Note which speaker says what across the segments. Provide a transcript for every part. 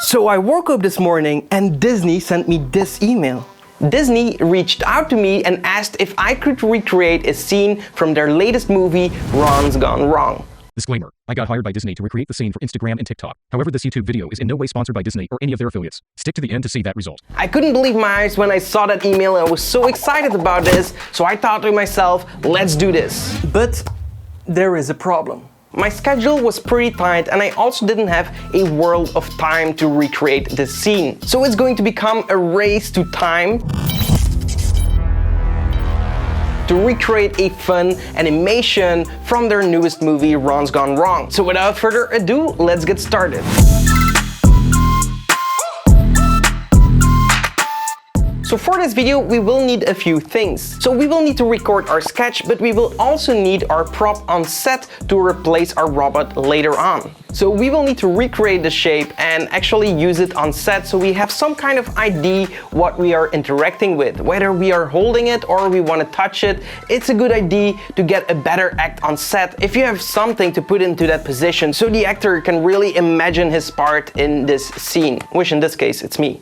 Speaker 1: So I woke up this morning and Disney sent me this email. Disney reached out to me and asked if I could recreate a scene from their latest movie, Ron's Gone Wrong.
Speaker 2: Disclaimer, I got hired by Disney to recreate the scene for Instagram and TikTok. However, this YouTube video is in no way sponsored by Disney or any of their affiliates. Stick to the end to see that result.
Speaker 1: I couldn't believe my eyes when I saw that email and I was so excited about this, so I thought to myself, let's do this. But there is a problem. My schedule was pretty tight and I also didn't have a world of time to recreate this scene. So it's going to become a race to time to recreate a fun animation from their newest movie, Ron's Gone Wrong. So without further ado, let's get started. So for this video, we will need a few things. So we will need to record our sketch, but we will also need our prop on set to replace our robot later on. So we will need to recreate the shape and actually use it on set so we have some kind of idea what we are interacting with. Whether we are holding it or we want to touch it, it's a good idea to get a better act on set if you have something to put into that position so the actor can really imagine his part in this scene, which in this case, it's me.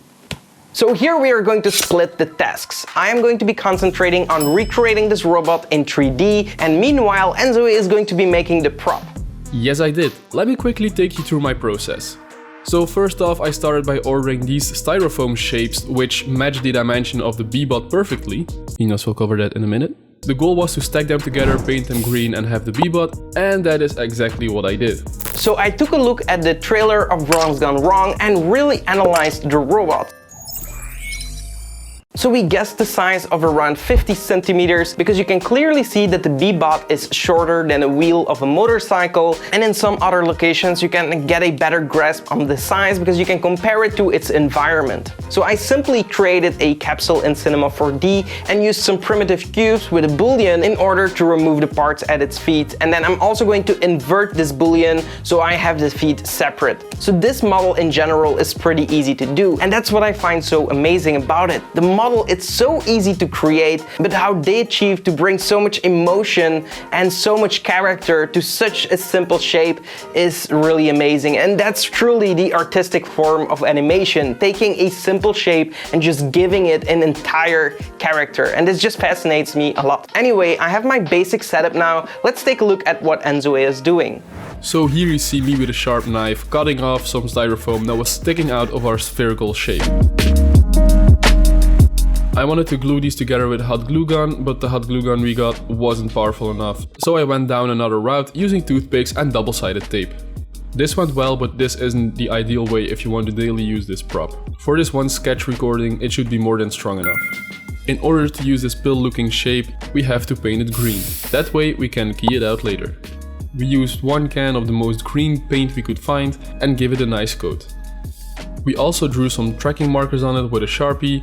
Speaker 1: So here we are going to split the tasks. I am going to be concentrating on recreating this robot in 3D, and meanwhile Enzo is going to be making the prop.
Speaker 3: Yes, I did. Let me quickly take you through my process. So first off, I started by ordering these styrofoam shapes which match the dimension of the B-bot perfectly. Ignace will cover that in a minute. The goal was to stack them together, paint them green and have the B-bot, and that is exactly what I did.
Speaker 1: So I took a look at the trailer of Ron's Gone Wrong and really analyzed the robot. So we guessed the size of around 50 centimeters because you can clearly see that the B-bot is shorter than a wheel of a motorcycle, and in some other locations you can get a better grasp on the size because you can compare it to its environment. So I simply created a capsule in Cinema 4D and used some primitive cubes with a boolean in order to remove the parts at its feet, and then I'm also going to invert this boolean so I have the feet separate. So this model in general is pretty easy to do, and that's what I find so amazing about it. The model, it's so easy to create, but how they achieve to bring so much emotion and so much character to such a simple shape is really amazing. And that's truly the artistic form of animation, taking a simple shape and just giving it an entire character. And this just fascinates me a lot. Anyway, I have my basic setup now. Let's take a look at what Enzo is doing.
Speaker 3: So here you see me with a sharp knife cutting off some styrofoam that was sticking out of our spherical shape. I wanted to glue these together with a hot glue gun, but the hot glue gun we got wasn't powerful enough, so I went down another route using toothpicks and double-sided tape. This went well, but this isn't the ideal way if you want to daily use this prop. For this one sketch recording, it should be more than strong enough. In order to use this pill-looking shape, we have to paint it green. That way we can key it out later. We used one can of the most green paint we could find and give it a nice coat. We also drew some tracking markers on it with a Sharpie,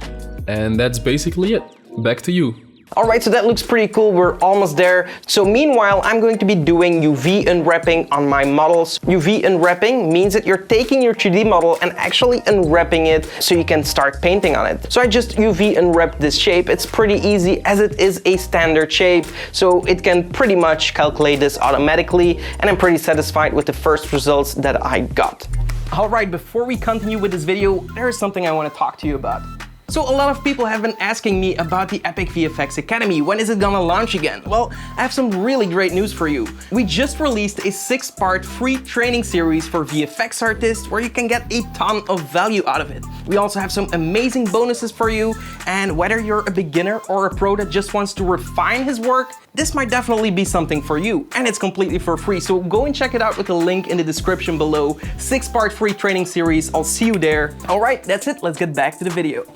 Speaker 3: and that's basically it. Back to you.
Speaker 1: Alright, so that looks pretty cool, we're almost there. So meanwhile, I'm going to be doing UV unwrapping on my models. UV unwrapping means that you're taking your 3D model and actually unwrapping it so you can start painting on it. So I just UV unwrapped this shape. It's pretty easy as it is a standard shape, so it can pretty much calculate this automatically, and I'm pretty satisfied with the first results that I got. Alright, before we continue with this video, there is something I want to talk to you about. So a lot of people have been asking me about the Epic VFX Academy. When is it gonna launch again? Well, I have some really great news for you. We just released a 6-part free training series for VFX artists where you can get a ton of value out of it. We also have some amazing bonuses for you, and whether you're a beginner or a pro that just wants to refine his work, this might definitely be something for you, and it's completely for free. So go and check it out with the link in the description below. 6-part free training series. I'll see you there. Alright, that's it. Let's get back to the video.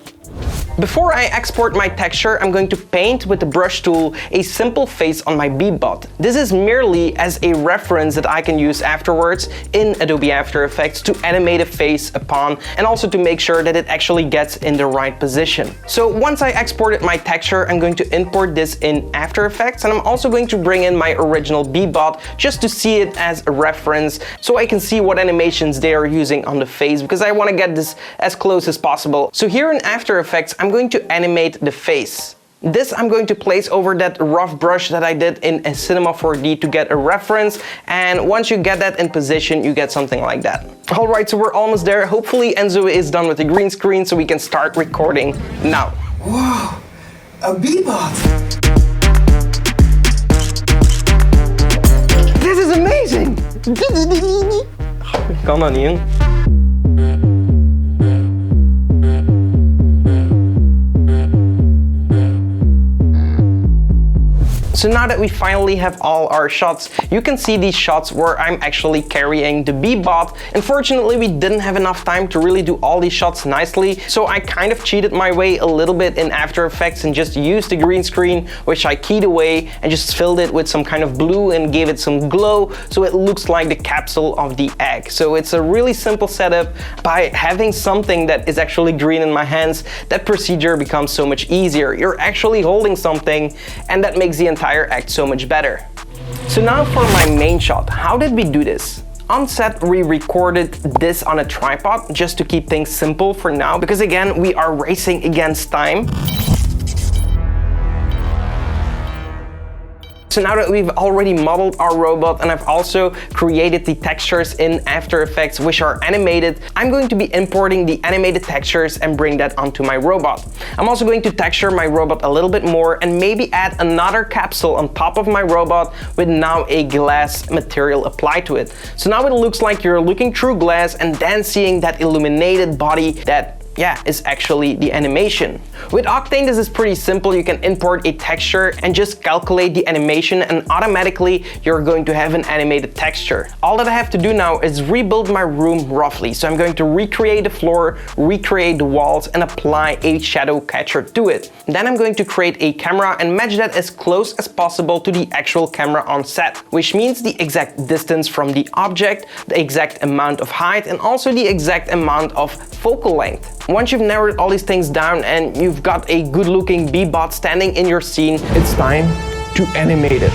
Speaker 1: Before I export my texture, I'm going to paint with the brush tool a simple face on my B-bot. This is merely as a reference that I can use afterwards in Adobe After Effects to animate a face upon, and also to make sure that it actually gets in the right position. So once I exported my texture, I'm going to import this in After Effects, and I'm also going to bring in my original B-bot just to see it as a reference so I can see what animations they are using on the face, because I want to get this as close as possible. So here in After Effects, I'm going to animate the face. This I'm going to place over that rough brush that I did in a Cinema 4D to get a reference, and once you get that in position, you get something like that. Alright, so we're almost there. Hopefully Enzo is done with the green screen so we can start recording now.
Speaker 4: Wow, a bebop!
Speaker 1: This is amazing! Kan dat niet, hè? So now that we finally have all our shots, you can see these shots where I'm actually carrying the B-bot. Unfortunately, we didn't have enough time to really do all these shots nicely, so I kind of cheated my way a little bit in After Effects and just used the green screen, which I keyed away, and just filled it with some kind of blue and gave it some glow, so it looks like the capsule of the egg. So it's a really simple setup. By having something that is actually green in my hands, that procedure becomes so much easier. You're actually holding something, and that makes the entire act so much better. So now for my main shot, how did we do this? On set, we recorded this on a tripod just to keep things simple for now, because again, we are racing against time. So now that we've already modeled our robot and I've also created the textures in After Effects which are animated, I'm going to be importing the animated textures and bring that onto my robot. I'm also going to texture my robot a little bit more and maybe add another capsule on top of my robot with now a glass material applied to it. So now it looks like you're looking through glass and then seeing that illuminated body that is actually the animation. With Octane, this is pretty simple. You can import a texture and just calculate the animation and automatically you're going to have an animated texture. All that I have to do now is rebuild my room roughly. So I'm going to recreate the floor, recreate the walls and apply a shadow catcher to it. Then I'm going to create a camera and match that as close as possible to the actual camera on set, which means the exact distance from the object, the exact amount of height and also the exact amount of focal length. Once you've narrowed all these things down and you've got a good looking B-bot standing in your scene,
Speaker 4: It's time to animate it.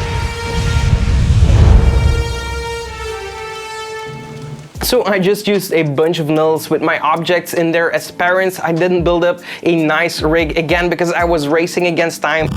Speaker 1: So I just used a bunch of nulls with my objects in there as parents. I didn't build up a nice rig again because I was racing against time.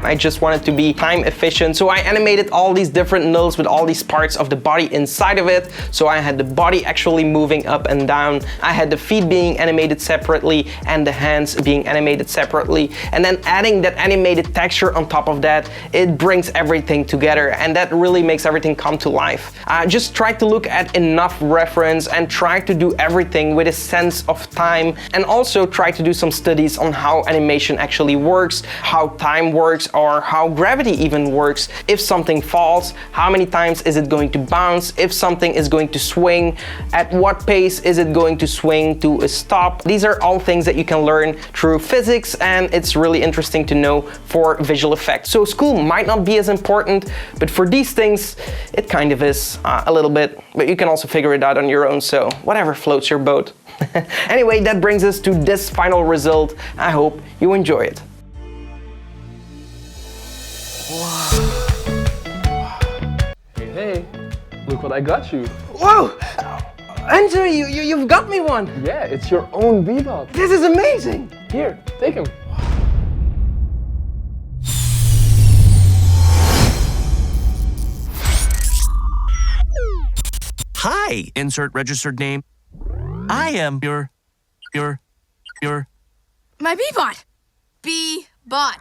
Speaker 1: I just wanted to be time efficient, so I animated all these different nulls with all these parts of the body inside of it. So I had the body actually moving up and down, I had the feet being animated separately and the hands being animated separately, and then adding that animated texture on top of that, it brings everything together and that really makes everything come to life. Just try to look at enough reference and try to do everything with a sense of time, and also try to do some studies on how animation actually works, how time works, or how gravity even works. If something falls, how many times is it going to bounce? If something is going to swing, at what pace is it going to swing to a stop? These are all things that you can learn through physics, and it's really interesting to know for visual effects. So school might not be as important, but for these things, it kind of is a little bit, but you can also figure it out on your own, so whatever floats your boat. Anyway, that brings us to this final result. I hope you enjoy it.
Speaker 3: Hey, look what I got you.
Speaker 1: Whoa! Enzo, you've got me one!
Speaker 3: Yeah, it's your own bebop.
Speaker 1: This is amazing!
Speaker 3: Here, take him.
Speaker 5: Hi, insert registered name. I am your...
Speaker 6: My B-bot. B-bot.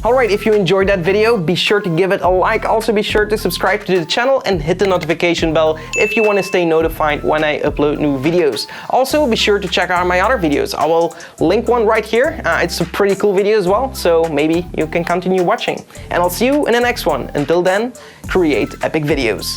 Speaker 1: Alright, if you enjoyed that video, be sure to give it a like. Also be sure to subscribe to the channel and hit the notification bell if you want to stay notified when I upload new videos. Also be sure to check out my other videos. I will link one right here. It's a pretty cool video as well, so maybe you can continue watching. And I'll see you in the next one. Until then, create epic videos.